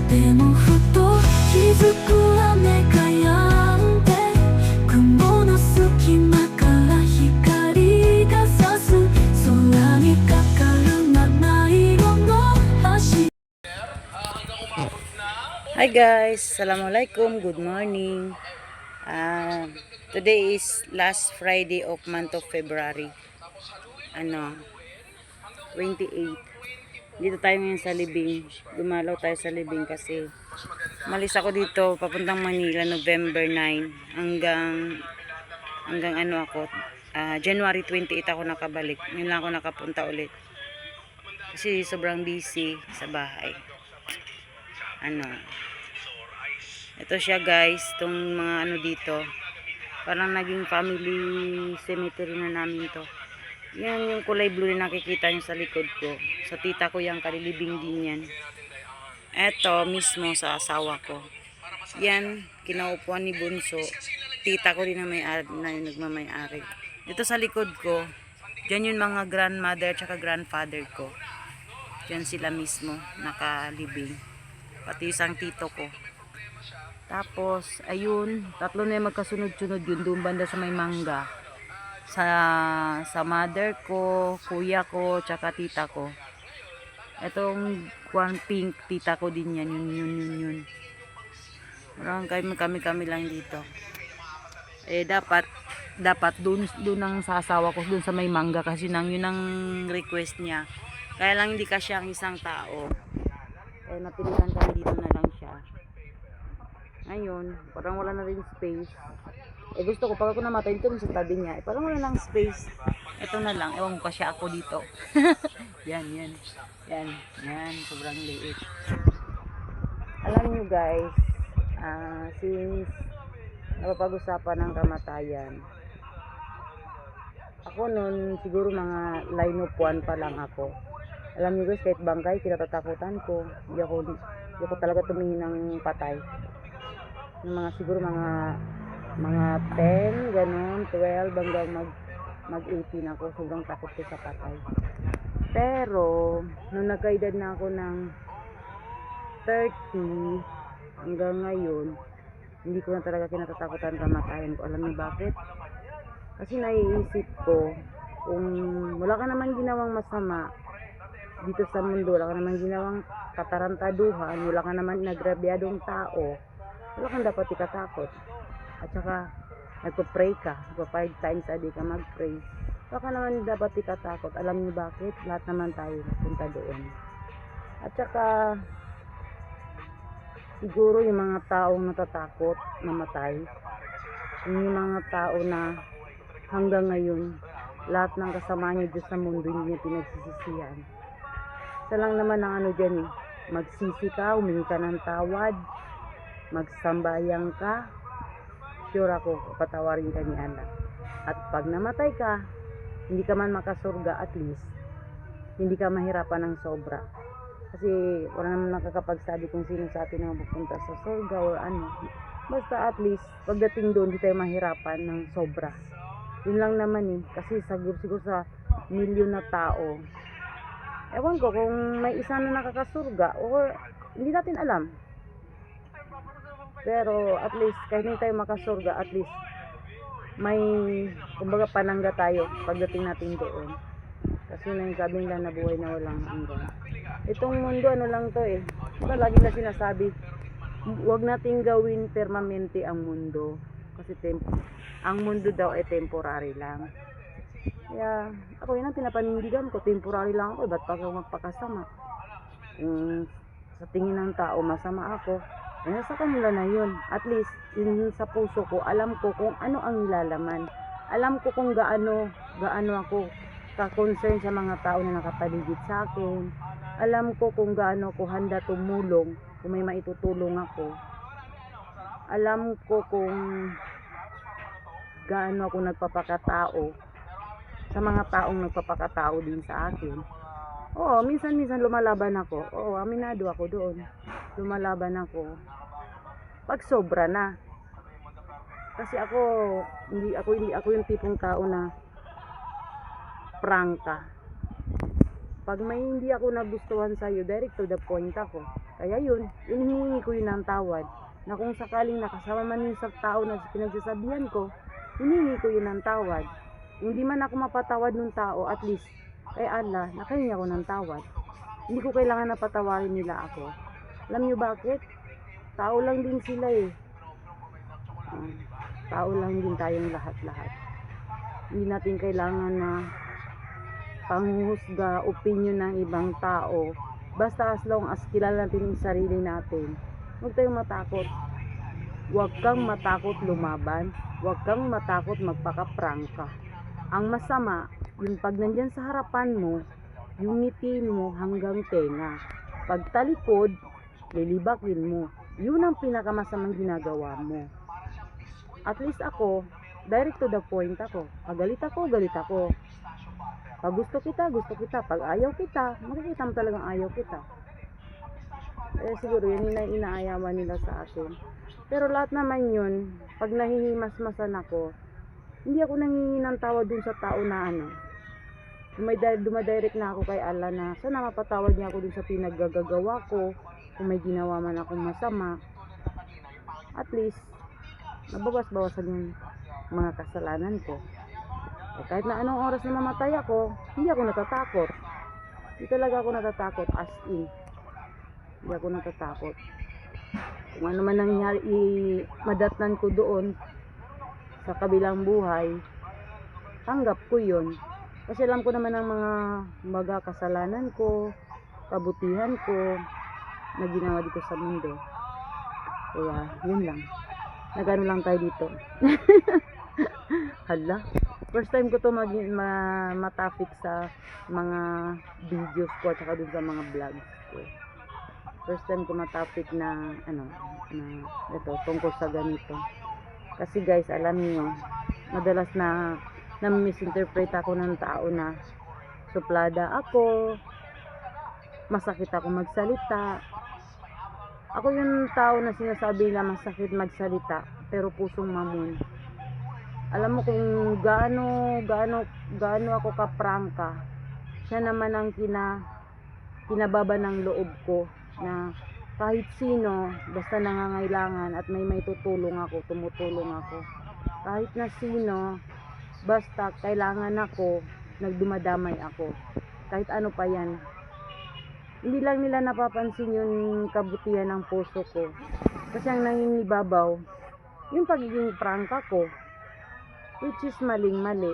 でもふと気づく雨が止んで雲の隙間から光が差す空にかかる七色の橋 Hi guys, Assalamualaikum, good morning. Today is last Friday of month of February. 28. Dito tayo ngayon sa Libing. Dumalaw tayo sa Libing kasi malis ako dito papuntang Manila November 9 hanggang January 28 ako nakabalik. Ngayon lang ako nakapunta ulit. Kasi sobrang busy sa bahay. Ito siya guys, itong mga dito. Parang naging family cemetery na namin to. Yan yung kulay blue na nakikita nyo sa likod ko. Sa tita ko yung kalilibing din yan. Ito mismo sa asawa ko. Yan, kinaupuan ni Bunso. Tita ko din na yung nagmamay-ari. Dito sa likod ko, dyan yung mga grandmother at grandfather ko. Dyan sila mismo, nakalibing. Pati isang tito ko. Tapos, ayun, tatlo na yung magkasunod-sunod yun, doon banda sa may mangga. Sa mother ko, kuya ko, tsaka tita ko. Etong pink, tita ko din yan, yun. Marang kami lang dito. Dapat doon ang sasawa ko, doon sa may mangga, kasi yun ang request niya. Kaya lang hindi kasi ang isang tao. Napilitan kami dito na lang siya. Ngayon, parang wala na rin space. Gusto ko, pag ako namatay dito sa tabi niya, parang wala lang space. Ito na lang, ewan ko kasi ako dito. Yan. Sobrang liit. Alam nyo guys, since napapag-usapan ng kamatayan, ako nun, siguro mga line of 1 pa lang ako. Alam nyo guys, kahit bangkay, kinatatakutan ko. Hindi ako talaga tumingin ng patay. Siguro mga 10, ganun, 12, hanggang mag 18 ako. Sobrang takot ko sa patay. Pero, nung nagkaedad na ako ng 30, hanggang ngayon, hindi ko na talaga kinatatakutan kamatayan ko. Alam niyo bakit? Kasi naiisip ko, kung wala ka naman ginawang masama dito sa mundo, wala ka naman ginawang katarantaduhan, wala ka naman nagrabyadong tao, wala kang dapat ikatakot. At saka nagpo-pray ka, 5 times a day ka mag-pray, wala ka naman dapat ikatakot. Alam niyo bakit? Lahat naman tayo punta doon. At saka siguro yung mga taong natatakot mamatay, yung mga tao na hanggang ngayon lahat ng kasama niyo dyan sa mundo hindi niya pinagsisisihan. Isa lang naman ang dyan magsisi ka, humingi ka ng tawad, magsambayang ka, sure ako patawarin ka ni Allah. At pag namatay ka, hindi ka man makasurga, at least hindi ka mahirapan ng sobra. Kasi wala naman nakakapagsabi kung sino sa atin ang pupunta sa surga or ano. Basta at least pagdating doon hindi tayo mahirapan ng sobra. Yun lang naman kasi siguro sa milyon na tao, ewan ko kung may isa na nakakasurga or hindi natin alam. Pero at least kahit hindi tayo makasurga, at least may kumbaga panangga tayo pagdating natin doon. Kasi na yung sabi nila na buhay na walang hanggan. Itong mundo lang to lagi na sinasabi, huwag nating gawin permanente ang mundo. Kasi ang mundo daw ay temporary lang. Kaya ako yun ang pinapanindigan ko, temporary lang ako, ba't pa ako magpakasama? Kung sa tingin ng tao masama ako, sa kanila na yun. At least yun sa puso ko, alam ko kung ano ang nilalaman. Alam ko kung gaano ako ka-concern sa mga tao na nakapaligid sa akin. Alam ko kung gaano ako handa tumulong kung may maitutulong ako. Alam ko kung gaano ako nagpapakatao sa mga taong nagpapakatao din sa akin. Minsan lumalaban ako. Aminado ako doon. Lumalaban ako. Pag sobra na. Kasi hindi ako yung tipong tao na prangka. Pag may hindi ako nagustuhan sa iyo, direct to the point ako. Kaya yun, hinihingi ko yun ng tawad. Na kung sakaling nakasama man yun sa tao na pinagsasabihan ko, hinihingi ko yun ng tawad. Hindi man ako mapatawad ng tao, at least kay Allah, nakahingi ako ng tawad. Hindi ko kailangan na patawarin nila ako. Alam nyo bakit? Tao lang din sila eh. Tao lang din tayong lahat-lahat. Hindi natin kailangan na panghusga opinion ng ibang tao. Basta as long as kilala natin yung sarili natin. Huwag tayong matakot. Huwag kang matakot lumaban. Huwag kang matakot magpaka-prangka. Ang masama, yung pag nandyan sa harapan mo, yung ngiti mo hanggang tenga. Pag talikod, lilibakin mo. Yun ang pinakamasamang ginagawa mo. At least ako, direct to the point ako. Pag galit ako, galit ako. Pag gusto kita, gusto kita. Pag ayaw kita, makikita mo talagang ayaw kita. Siguro yun yung inaayawan nila sa akin. Pero lahat naman yun, pag nahihimas-masan ako, hindi ako nangingi ng tawad dun sa tao na dumadirect na ako kay Allah na sana mapatawad niya ako dun sa pinaggagawa ko, kung may ginawa man akong masama. At least, nabawas-bawasan yung mga kasalanan ko. Kahit na anong oras na mamatay ako, hindi ako natatakot. Hindi talaga ako natatakot, as in. Hindi ako natatakot. Kung ano man nangyari, madatnan ko doon sa kabilang buhay, tanggap ko yun. Kasi alam ko naman ang mga kasalanan ko, kabutihan ko, na ginawa dito sa mundo. Kaya, yun lang. Nagano lang tayo dito. Hala. First time ko to matapik sa mga videos ko at saka dun sa mga vlogs ko. First time ko matapik na ito, tungkol sa ganito. Kasi guys, alam niyo, madalas na misinterpret ako ng tao na suplada ako, masakit ako magsalita. Ako yung tao na sinasabi na masakit magsalita, pero pusong mamon. Alam mo kung gaano ako kaprangka, siya naman ang kinababa ng loob ko na kahit sino, basta nangangailangan at may tutulong ako, tumutulong ako. Kahit na sino, basta kailangan ako, nagdumadamay ako. Kahit ano pa yan. Hindi lang nila napapansin yung kabutihan ng puso ko. Kasi ang nangingibabaw, yung pagiging prangka ko, which is maling-mali.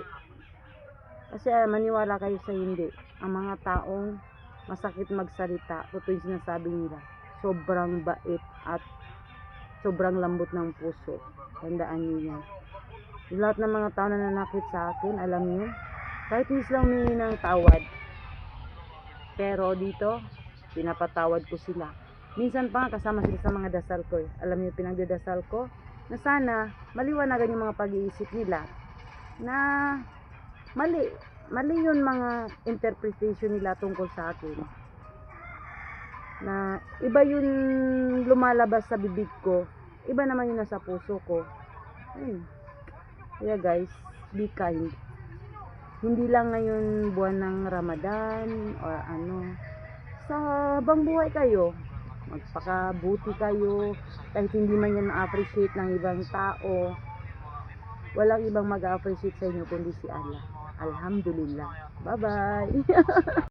Kasi maniwala kayo sa hindi. Ang mga taong masakit magsalita, totoo yung sinasabi nila, sobrang bait at sobrang lambot ng puso. Tandaan niyo yan. Yung lahat ng mga tao na nanakit sa akin, alam niyo, kahit hindi sila humingi ng tawad, pero dito, pinapatawad ko sila. Minsan pa nga kasama sila sa mga dasal ko. Alam niyo, pinagdadasal ko na sana maliwanagan yung mga pag-iisip nila na mali yun mga interpretation nila tungkol sa akin, na iba yun lumalabas sa bibig ko, iba naman yun nasa puso ko. Kaya guys, be kind. Hindi lang ngayon buwan ng Ramadan or sa habang buhay kayo, magpakabuti kayo. Kahit hindi man yan na-appreciate ng ibang tao, walang ibang mag-appreciate sa inyo kundi si Allah. Alhamdulillah. Bye bye.